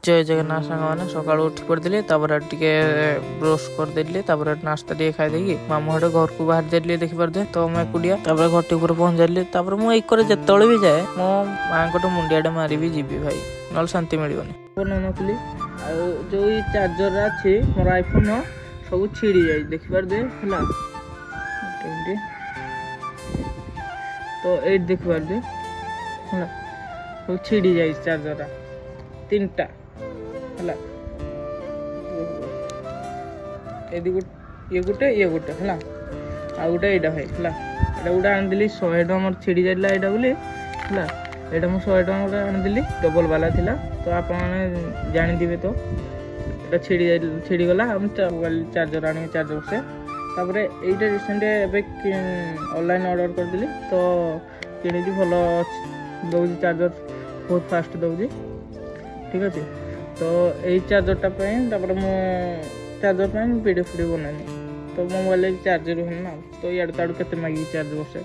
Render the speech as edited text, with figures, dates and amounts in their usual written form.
जय जगन्नाथ साଙ୍ଗमाने सकाल उठी पड़े टे ब्रश करदेली नाश्ता टे खाई मामू हटे घर को बाहर जाइए देखी पारे तो मैं एकुटिया घटी पर पहुंच जाइली मुझे जिते भी जाए मो माँ को मुंडिया मारी भी जीवी भाई ना शांति मिलनी नौनकली जो चार्जर अच्छी मोर आईफोन सब छिड़ी जाए देखी पारे है तो ये देखी पारे है सब छिड़ी जाए चार्जर तीनटा है ये गोटे है आ गोटे यहाँ है गोटे आनीदी 100 टଙ୍କା मोर छिड़ी जाइला यहाँ बोली है यहाँ मुझे 100 टଙ୍କା गोटे आनीदी डबल वाला थिला तो आप जानी तो ये छिड़ी गला हम चार्जर आने चार्जर से तापर यहीटा रिसेंट ऑनलाइन ऑर्डर करदेली तो कि भल दौर चार्जर बहुत फास्ट दौर ठीक अच्छे तो यही चार्जरटा मु चार्जर पीडीएफ बनानी तो मोबाइल चार्जर है ना तो इड़ ताड़ के मांगी चार्ज बसे